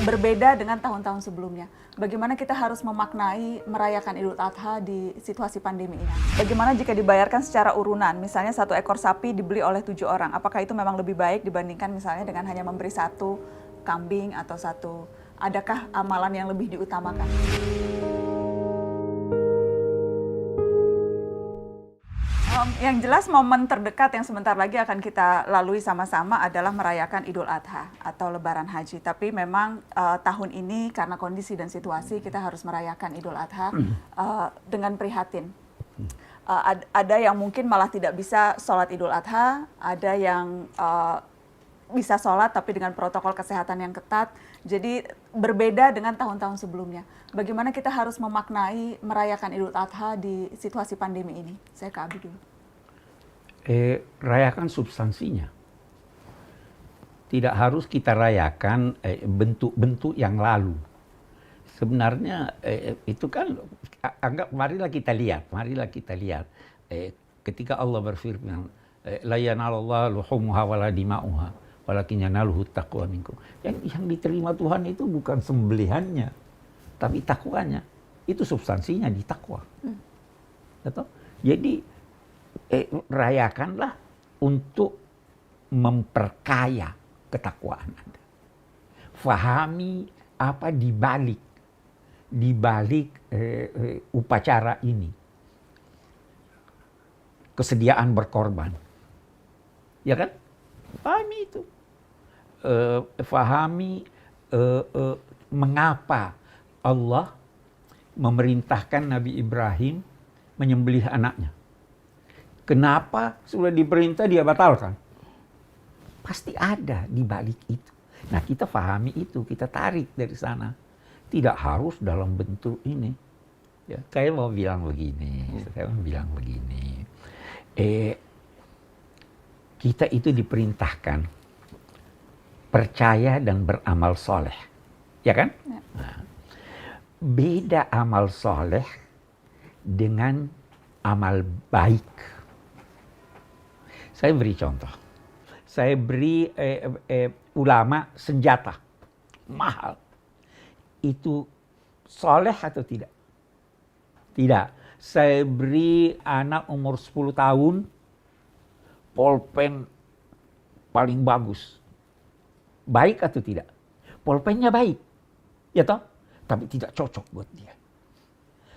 berbeda dengan tahun-tahun sebelumnya. Bagaimana kita harus memaknai merayakan Idul Adha di situasi pandemi ini? Bagaimana jika dibayarkan secara urunan, misalnya 1 ekor sapi dibeli oleh 7 orang, apakah itu memang lebih baik dibandingkan misalnya dengan hanya memberi 1 kambing atau 1, adakah amalan yang lebih diutamakan? Yang jelas momen terdekat yang sebentar lagi akan kita lalui sama-sama adalah merayakan Idul Adha atau Lebaran Haji. Tapi memang tahun ini karena kondisi dan situasi kita harus merayakan Idul Adha dengan prihatin. Ada yang mungkin malah tidak bisa sholat Idul Adha, ada yang bisa sholat tapi dengan protokol kesehatan yang ketat. Jadi berbeda dengan tahun-tahun sebelumnya. Bagaimana kita harus memaknai merayakan Idul Adha di situasi pandemi ini? Saya ke Abi dulu. Rayakan substansinya. Tidak harus kita rayakan bentuk-bentuk yang lalu. Sebenarnya itu kan marilah kita lihat. Ketika Allah berfirman, la yanalallahu luhumuha wala dima'uha walakin yanaluhu taqwa minkum. Yang diterima Tuhan itu bukan sembelihannya, tapi takwanya. Itu substansinya di takwa. Jadi rayakanlah untuk memperkaya ketakwaan Anda. Fahami apa di balik upacara ini. Kesediaan berkorban. Ya kan? Pahami itu. Fahami mengapa Allah memerintahkan Nabi Ibrahim menyembelih anaknya. Kenapa sudah diperintah dia batalkan? Pasti ada di balik itu. Nah, kita pahami itu, kita tarik dari sana. Tidak harus dalam bentuk ini. Ya, saya mau bilang begini. Kita itu diperintahkan percaya dan beramal soleh. Ya kan? Ya. Nah, beda amal soleh dengan amal baik. Saya beri contoh. Saya beri ulama senjata. Mahal. Itu soleh atau tidak? Tidak. Saya beri anak umur 10 tahun polpen paling bagus. Baik atau tidak? Polpennya baik. Ya toh? Tapi tidak cocok buat dia.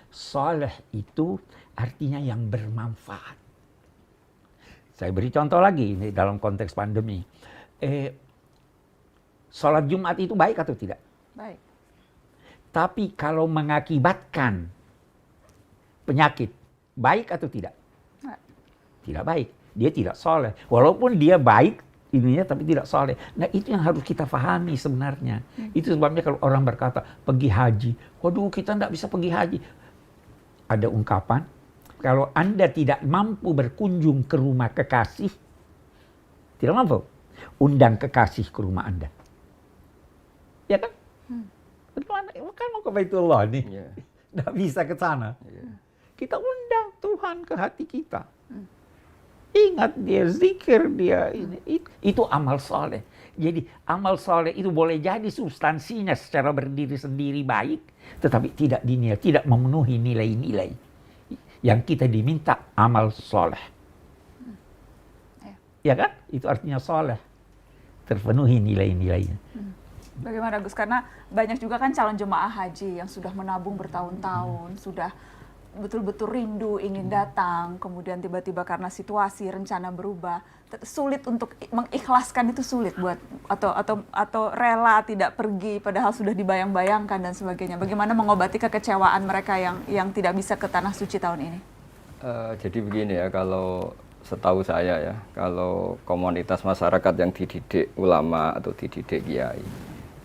Soleh itu artinya yang bermanfaat. Saya beri contoh lagi ini dalam konteks pandemi. Sholat Jumat itu baik atau tidak? Baik. Tapi kalau mengakibatkan penyakit, baik atau tidak? Nah. Tidak baik. Dia tidak soleh. Walaupun dia baik ininya tapi tidak soleh. Nah, itu yang harus kita pahami sebenarnya. Itu sebabnya kalau orang berkata pergi haji, waduh kita tidak bisa pergi haji. Ada ungkapan, kalau Anda tidak mampu berkunjung ke rumah kekasih, tidak mampu, undang kekasih ke rumah Anda. Ya kan? Bagaimana? Kan mau ke Baitullah nih. Tidak bisa ke sana. Kita undang Tuhan ke hati kita. Ingat dia, zikir dia. Itu amal soleh. Jadi amal soleh itu boleh jadi substansinya secara berdiri sendiri baik, tetapi tidak dinilai, tidak memenuhi nilai-nilai yang kita diminta amal soleh. Ya kan? Itu artinya soleh. Terpenuhi nilai-nilainya. Bagaimana Gus? Karena banyak juga kan calon jemaah haji yang sudah menabung bertahun-tahun, sudah betul-betul rindu ingin datang, kemudian tiba-tiba karena situasi, rencana berubah, sulit untuk mengikhlaskan, itu sulit buat atau rela tidak pergi padahal sudah dibayang-bayangkan dan sebagainya. Bagaimana mengobati kekecewaan mereka yang tidak bisa ke tanah suci tahun ini? Jadi begini ya, kalau setahu saya ya, kalau komunitas masyarakat yang dididik ulama atau dididik kiai,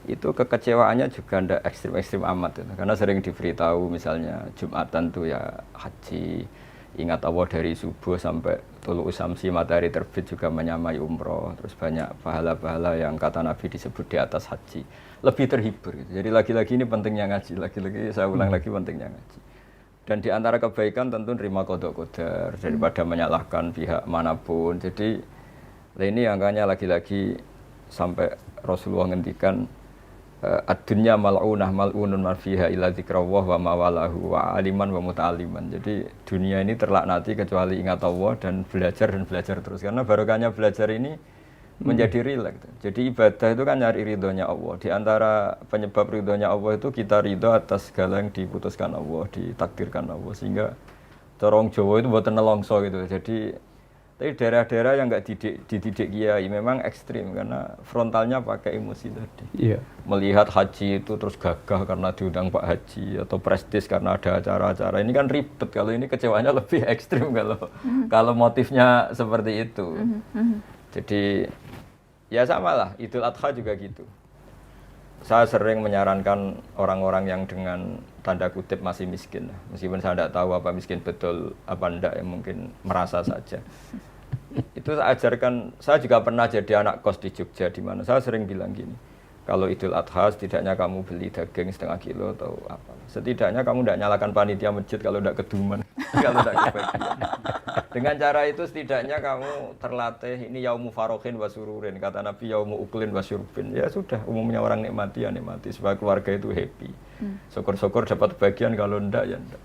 itu kekecewaannya juga tidak ekstrim-ekstrim amat. Karena sering diberitahu misalnya Jumatan tuh ya haji, ingat Allah dari subuh sampai tulu usamsi matahari terbit juga menyamai umroh. Terus banyak pahala-pahala yang kata Nabi disebut di atas haji. Lebih terhibur gitu. Jadi lagi-lagi ini pentingnya ngaji, lagi-lagi saya ulang lagi pentingnya ngaji. Dan di antara kebaikan tentu nerima qadha qadar daripada menyalahkan pihak manapun. Jadi ini angkanya lagi-lagi sampai Rasulullah ngendikan ad-dunya mal'unah mal'unun man fiha illa dzikrawah wa mawalahu wa aliman wa muta'aliman. Jadi dunia ini terlaknati kecuali ingat Allah dan belajar terus. Karena barokahnya belajar ini menjadi rileks. Jadi ibadah itu kan nyari ridhonya Allah. Di antara penyebab ridhonya Allah itu kita ridho atas segala yang diputuskan Allah, ditakdirkan Allah. Sehingga corong Jawa itu buatan nelongso gitu. Jadi tapi daerah-daerah yang nggak dididik kiai memang ekstrim karena frontalnya pakai emosi tadi. Iya. Melihat haji itu terus gagah karena diundang Pak Haji atau prestis karena ada acara-acara. Ini kan ribet, kalau ini kecewanya lebih ekstrim kalau motifnya seperti itu. Jadi ya sama lah, Idul Adha juga gitu. Saya sering menyarankan orang-orang yang dengan tanda kutip masih miskin, meskipun saya tidak tahu apa miskin betul apa enggak, ya mungkin merasa saja. Itu saya ajarkan, saya juga pernah jadi anak kos di Jogja, di mana saya sering bilang gini, kalau Idul Adha setidaknya kamu beli daging setengah kilo atau apa, setidaknya kamu tidak nyalakan panitia masjid kalau tidak keduman, kalau tidak kebagian. Dengan cara itu setidaknya kamu terlatih, ini yaumu farokhin wa sururin, kata Nabi yaumu uklin wa syurbin. Ya sudah, umumnya orang nikmati ya nikmati, supaya keluarga itu happy. Syukur-syukur dapat bagian, kalau enggak ya enggak.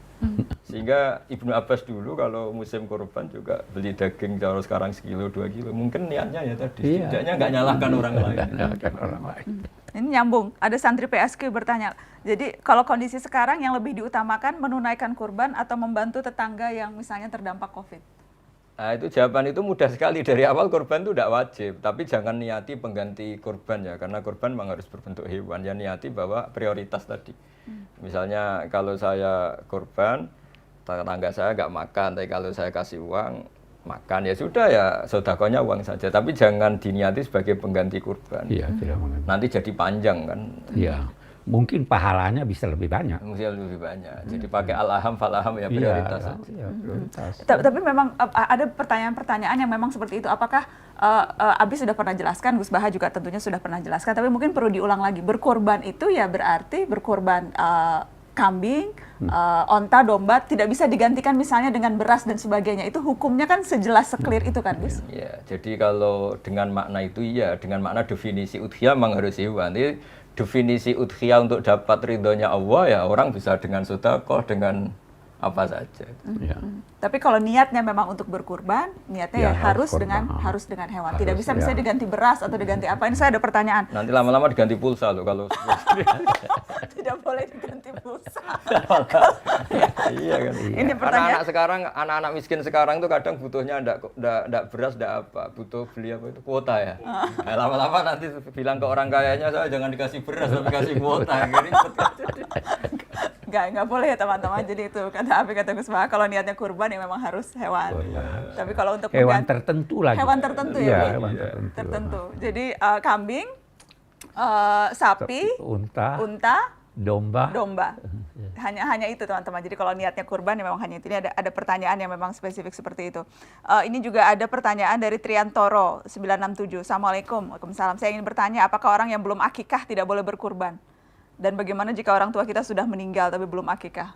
Sehingga Ibnu Abbas dulu kalau musim kurban juga beli daging kalau sekarang sekilo 2 kilo. Mungkin niatnya ya tadi, setidaknya enggak nyalahkan orang lain. Nyalahkan orang lain. Ini nyambung, ada santri PSQ bertanya, jadi kalau kondisi sekarang yang lebih diutamakan menunaikan kurban atau membantu tetangga yang misalnya terdampak COVID? Nah itu jawaban itu mudah sekali, dari awal kurban itu tidak wajib, tapi jangan niati pengganti kurban ya, karena kurban memang harus berbentuk hewan, ya niati bahwa prioritas tadi. Misalnya kalau saya kurban, tetangga saya nggak makan, tapi kalau saya kasih uang, makan ya sudah ya sedekahnya uang saja, tapi jangan diniati sebagai pengganti kurban. Iya, tidak mungkin. Nanti jadi panjang kan. Iya. Mungkin pahalanya bisa lebih banyak. Mungkin lebih banyak. Jadi pakai al-aham falaham ya prioritas saja. Iya, prioritas. Tapi memang ada pertanyaan-pertanyaan yang memang seperti itu. Apakah Abi sudah pernah jelaskan, Gus Baha juga tentunya sudah pernah jelaskan, tapi mungkin perlu diulang lagi. Berkorban itu ya berarti berkorban kambing, onta, domba tidak bisa digantikan misalnya dengan beras dan sebagainya. Itu hukumnya kan sejelas seklir itu kan, Gus? Ya, jadi kalau dengan makna itu iya, dengan makna definisi udhiyah memang harus hewan. Jadi definisi udhiyah untuk dapat ridhonya Allah ya orang bisa dengan sedekah, dengan apa saja. Ya. Tapi kalau niatnya memang untuk berkurban, niatnya ya harus kurban. harus dengan hewan. Harus, Tidak bisa ya. misalnya diganti beras atau diganti apa. Ini saya ada pertanyaan. Nanti lama-lama diganti pulsa loh kalau Tidak boleh diganti pulsa. iya kan. Ini pertanyaan. Anak-anak sekarang, anak-anak miskin sekarang tuh kadang butuhnya enggak beras, enggak apa, butuh beli apa itu kuota ya. Nah, lama-lama nanti bilang ke orang kayanya, saya jangan dikasih beras tapi kasih kuota. Ribet kan. Nggak boleh ya teman-teman. Jadi itu kata Abi, kata Gus Baha, kalau niatnya kurban ya memang harus hewan. Tapi kalau untuk Hewan tertentu lagi. hewan tertentu ya, Iya, Bi? hewan Tertentu. Jadi kambing, sapi, unta, domba. hanya itu teman-teman. Jadi kalau niatnya kurban ya memang hanya itu. Ini ada pertanyaan yang memang spesifik seperti itu. Ini juga ada pertanyaan dari Triantoro 967. Assalamualaikum. Waalaikumsalam. Saya ingin bertanya, apakah orang yang belum akikah tidak boleh berkurban? Dan bagaimana jika orang tua kita sudah meninggal tapi belum akikah?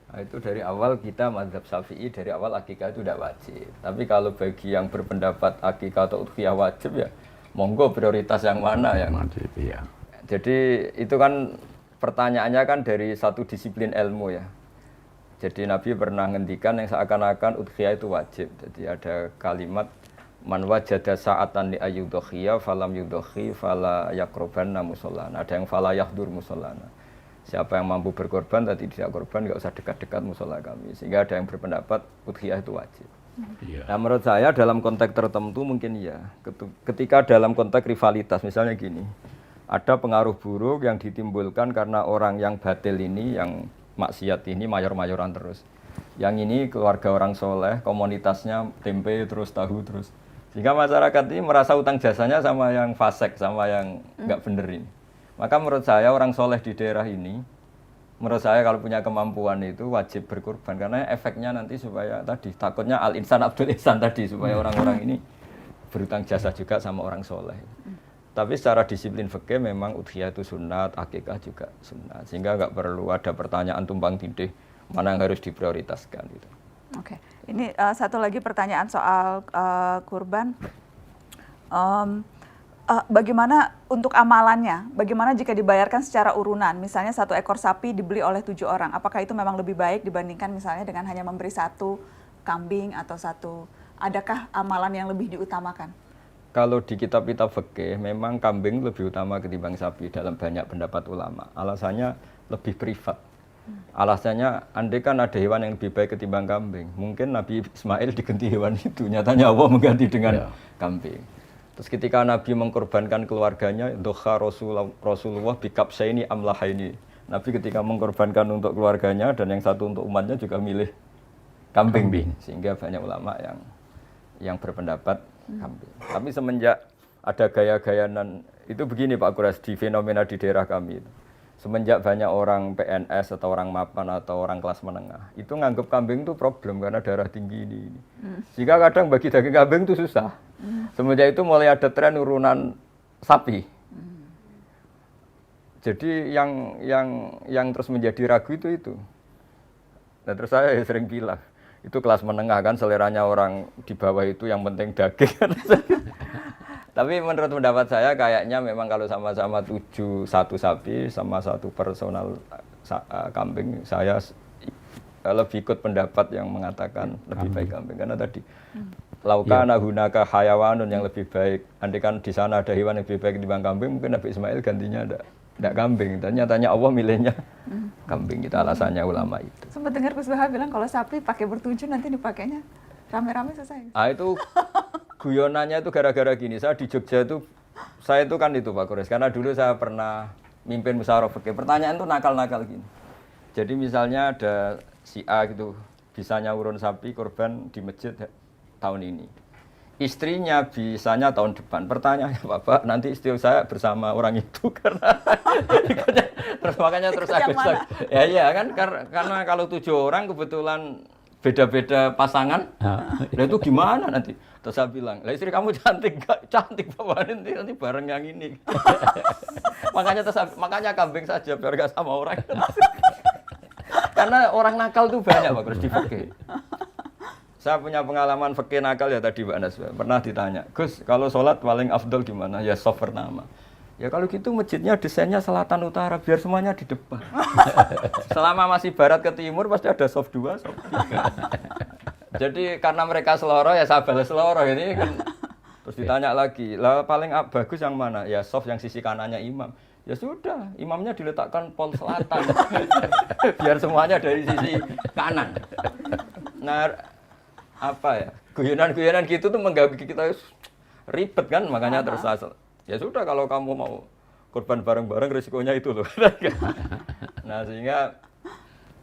Nah, itu dari awal kita mazhab Syafi'i, dari awal akikah itu tidak wajib. Tapi kalau bagi yang berpendapat akikah atau udhiyah wajib ya monggo, prioritas yang mana yang Wajib, iya. Jadi itu kan pertanyaannya kan dari satu disiplin ilmu ya. Jadi Nabi pernah ngendikan yang seakan-akan udhiyah itu wajib. Jadi ada kalimat man wajada sa'atan li ayyudhiya falam yudhi fala yaqrubanna musallana. Ada yang fala yahdur musallana. Siapa yang mampu berkorban tapi tidak korban enggak usah dekat-dekat musala kami. Sehingga ada yang berpendapat udhiyah itu wajib. Iya. Nah menurut saya dalam konteks tertentu mungkin ya. Ketika dalam konteks rivalitas misalnya gini. Ada pengaruh buruk yang ditimbulkan karena orang yang batil ini, yang maksiat ini mayor-mayoran terus. Yang ini keluarga orang soleh, komunitasnya tempe terus, tahu terus. Sehingga masyarakat ini merasa utang jasanya sama yang fasik, sama yang nggak bener ini. Maka menurut saya orang soleh di daerah ini, menurut saya kalau punya kemampuan itu wajib berkorban. Karena efeknya nanti supaya tadi, takutnya al-insan abdul ihsan tadi, supaya orang-orang ini berutang jasa juga sama orang soleh. Tapi secara disiplin fikih memang udhiyah itu sunat, akikah juga sunat. Sehingga nggak perlu ada pertanyaan tumpang tindih mana yang harus diprioritaskan gitu. Oke, ini satu lagi pertanyaan soal kurban. bagaimana untuk amalannya? Bagaimana jika dibayarkan secara urunan? Misalnya 1 ekor sapi dibeli oleh 7 orang. Apakah itu memang lebih baik dibandingkan misalnya dengan hanya memberi 1 kambing atau 1? Adakah amalan yang lebih diutamakan? Kalau di kitab-kitab fikih memang kambing lebih utama ketimbang sapi dalam banyak pendapat ulama. Alasannya lebih privat. Alasannya andai kan ada hewan yang lebih baik ketimbang kambing, mungkin Nabi Ismail diganti hewan itu. Nyatanya Allah mengganti dengan kambing. Terus ketika Nabi mengkorbankan keluarganya, doha Rasulullah bikabsaini amlahaini. Nabi ketika mengkorbankan untuk keluarganya dan yang satu untuk umatnya juga milih kambing. Sehingga banyak ulama yang berpendapat kambing. Tapi semenjak ada gaya-gayanan, itu begini Pak Kures, di fenomena di daerah kami itu. Semenjak banyak orang PNS atau orang mapan atau orang kelas menengah, itu nganggap kambing itu problem karena darah tinggi ini. Jika kadang bagi daging kambing itu susah. Semenjak itu mulai ada tren urunan sapi. Jadi yang terus menjadi ragu itu. Dan terus saya sering bilang, itu kelas menengah kan, seleranya orang di bawah itu yang penting daging. Tapi menurut pendapat saya kayaknya memang kalau sama-sama 7 1 sapi sama 1 personal kambing, saya lebih ikut pendapat yang mengatakan lebih baik kambing. Karena tadi laukana hunaka hayawanun yang lebih baik. Andai kan di sana ada hewan yang lebih baik dibanding kambing, mungkin Nabi Ismail gantinya ada kambing. Dan nyatanya Allah milihnya kambing. Itu alasannya ulama itu. Sempat dengar Gus Baha bilang kalau sapi pakai bertujuh nanti dipakainya rame-rame selesai. Itu guyonannya itu gara-gara gini. Saya di Jogja itu, saya itu kan itu Pak Kores, karena dulu saya pernah mimpin musyawarah fikih. Pertanyaan itu nakal-nakal gini. Jadi misalnya ada si A gitu, bisanya urun sapi korban di masjid tahun ini. Istrinya bisanya tahun depan. Pertanyaannya Bapak, nanti istri saya bersama orang itu karena terus makanya terus aku ya iya kan karena kalau 7 orang kebetulan beda-beda pasangan, nah itu gimana nanti? Terus saya bilang, lah istri kamu cantik gak? Cantik Bapak, nanti bareng yang ini. makanya kambing saja biar gak sama orang. Karena orang nakal tuh banyak Pak Gus di fikih. Saya punya pengalaman fikih nakal ya tadi Mbak Naswa. Pernah ditanya, Gus kalau sholat paling afdol gimana? Ya soft pertama. Ya kalau gitu masjidnya desainnya selatan utara biar semuanya di depan. Selama masih barat ke timur pasti ada soft 2, soft 3. Jadi karena mereka seloro ya saya balas seloro ini kan. Terus ditanya lagi, lah paling bagus yang mana? Ya soft yang sisi kanannya imam. Ya sudah, imamnya diletakkan pol selatan. Biar semuanya dari sisi kanan. Nah, apa ya? Guyonan-guyonan gitu tuh mengganggu kita ribet kan, makanya terus ya sudah kalau kamu mau korban bareng-bareng risikonya itu loh. Nah sehingga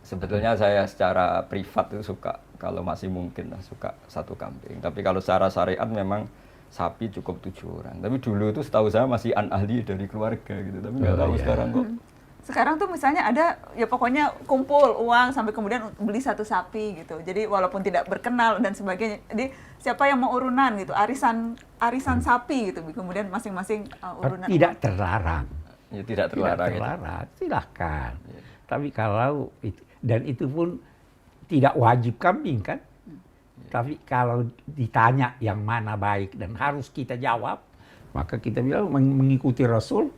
sebetulnya saya secara privat itu suka kalau masih mungkin suka 1 kambing. Tapi kalau secara syariat memang sapi cukup 7 orang. Tapi dulu itu setahu saya masih ahli dari keluarga gitu. Tapi nggak tahu sekarang kok. Sekarang tuh misalnya ada ya pokoknya kumpul uang sampai kemudian beli 1 sapi gitu. Jadi walaupun tidak berkenal dan sebagainya. Jadi siapa yang mau urunan gitu, arisan sapi gitu. Kemudian masing-masing urunan. Tidak terlarang. Ya tidak terlarang. Tidak terlarang, silahkan. Ya. Tapi kalau itu, dan itu pun tidak wajib kambing kan. Tapi kalau ditanya yang mana baik dan harus kita jawab, maka kita bilang mengikuti Rasul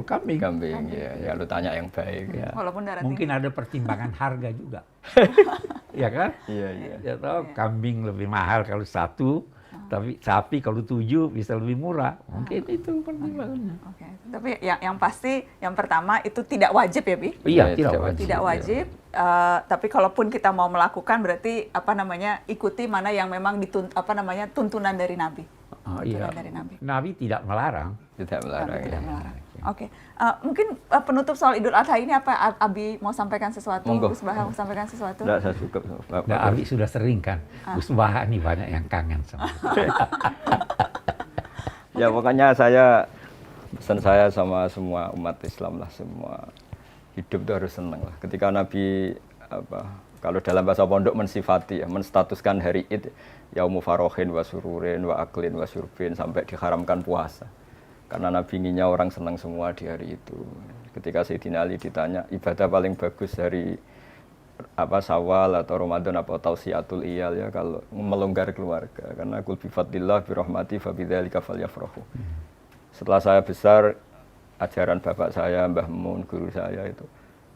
kambing. Kambing, ya lu tanya yang baik. Ya. Walaupun darah mungkin tinggi. ada pertimbangan harga juga. Ya kan? Iya. Ya tahu kambing lebih mahal kalau 1, tapi sapi kalau 7 bisa lebih murah. Mungkin itu pertimbangannya. Oke. Tapi yang pasti yang pertama itu tidak wajib ya, Bi? Iya, tidak wajib. Tidak wajib. Tapi kalaupun kita mau melakukan berarti ikuti mana yang memang tuntunan dari Nabi. Oh, iya. Dari Nabi. Nabi tidak melarang. Tidak melarang. Tidak melarang. Oke. Mungkin penutup soal Idul Adha ini apa Abi mau sampaikan sesuatu? Gus Baha mau sampaikan sesuatu? Tidak, saya cukup. Nah, Abi sudah sering kan. Gus Baha ini banyak yang kangen sama. Ya pokoknya pesan saya sama semua umat Islam lah, semua hidup itu harus senang lah. Ketika Nabi kalau dalam bahasa pondok mensifati menstatuskan hari Id yaumu farohin wa sururin wa aklin wa syurbin sampai diharamkan puasa. Karena Nabi inginnya orang senang semua di hari itu. Ketika Sayyidina Ali ditanya ibadah paling bagus dari Syawal atau Ramadan apa tausiatul iyal ya kalau melonggar keluarga. Karena kul bi fadlillah bi rahmati fa bidzalika falyafrahu. setelah saya besar, ajaran bapak saya, Mbah Mun, guru saya itu,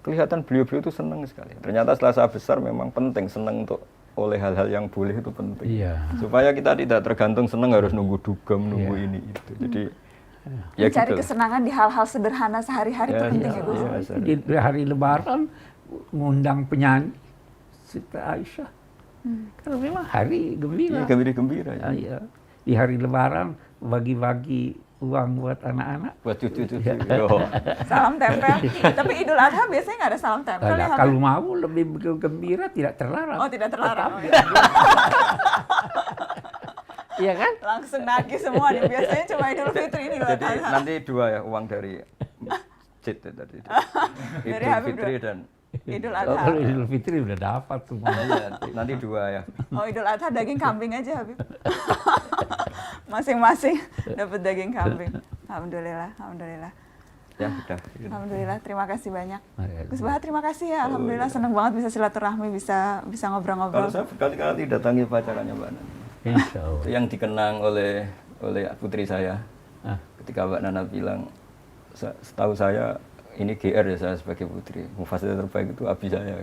kelihatan beliau-beliau itu senang sekali. Ternyata setelah saya besar memang penting, senang untuk oleh hal-hal yang boleh itu penting. Iya. Supaya kita tidak tergantung senang harus nunggu dugem, nunggu ini itu. Jadi ya Mencari gitu. kesenangan di hal-hal sederhana sehari-hari itu penting ya Gus. Di hari Lebaran ngundang penyanyi Siti Aisyah. Karena memang hari gembira. Iya, gembira-gembira. Ya. Iya. Di hari Lebaran bagi-bagi uang buat anak-anak. Buat cucu-cucu. Iya. Oh. Salam tempel. Tapi Idul Adha biasanya nggak ada salam tempel ya. Habib? Kalau mau lebih gembira tidak terlarang. Oh tidak terlarang. Oh, ya. Iya kan? Langsung nagih semua nih. Biasanya cuma Idul Fitri ini Idul Jadi Adha. nanti dua ya uang dari masjid ya tadi. Dari Idul Habib Fitri dua. dan Idul Kalau Adha. Idul Fitri udah dapat semua. iya, nanti dua ya. Oh Idul Adha daging kambing aja Habib. Masing-masing dapat daging kambing. Alhamdulillah, alhamdulillah. Ya udah. Alhamdulillah, terima kasih banyak. Mari, Gus Bahat, terima kasih ya. Alhamdulillah, senang banget bisa silaturahmi, bisa Kalau ngobrol-ngobrol. saya berkali-kali datangi pacarannya Mbak Nana. Insya Allah. Itu yang dikenang oleh putri saya. Ah. Ketika Mbak Nana bilang, setahu saya ini GR ya saya sebagai putri. Mufassir terbaik itu abi saya.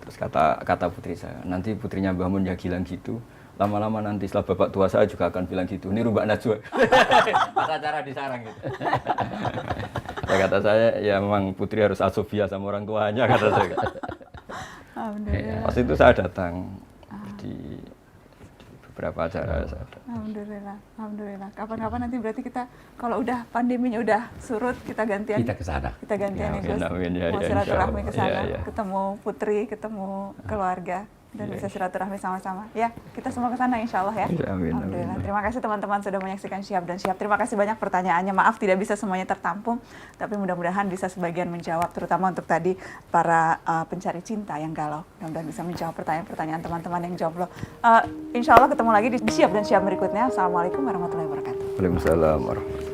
Terus kata putri saya, nanti putrinya Mbah Mun ya bilang gitu. Lama-lama nanti setelah bapak tua saya juga akan bilang gitu. Ini Mbak Najwa. Pas acara di sarang gitu. Ya kata saya, ya memang putri harus asofia sama orang tuanya kata saya. Alhamdulillah. Pas itu saya datang di beberapa acara saya datang. Alhamdulillah, alhamdulillah. Kapan-kapan nanti berarti kita kalau udah pandeminya udah surut kita gantian. Kita ke sana. Kita gantian Ya, ya, Gus. amin, ya, Mau ya, silaturahmi ke insya Allah. sana, Ya, ya. ketemu putri, ketemu keluarga dan Ya, bisa silaturahmi sama-sama. Ya, kita semua ke sana insya Allah ya. Ya, amin, Alhamdulillah. amin. Terima kasih teman-teman sudah menyaksikan Syihab dan Syihab. Terima kasih banyak pertanyaannya. Maaf tidak bisa semuanya tertampung, tapi mudah-mudahan bisa sebagian menjawab, terutama untuk tadi para pencari cinta yang galau. Mudah-mudahan bisa menjawab pertanyaan-pertanyaan teman-teman yang jomblo. Insya Allah ketemu lagi di Syihab dan Syihab berikutnya. Assalamualaikum warahmatullahi wabarakatuh. Waalaikumsalam warahmatullahi wabarakatuh.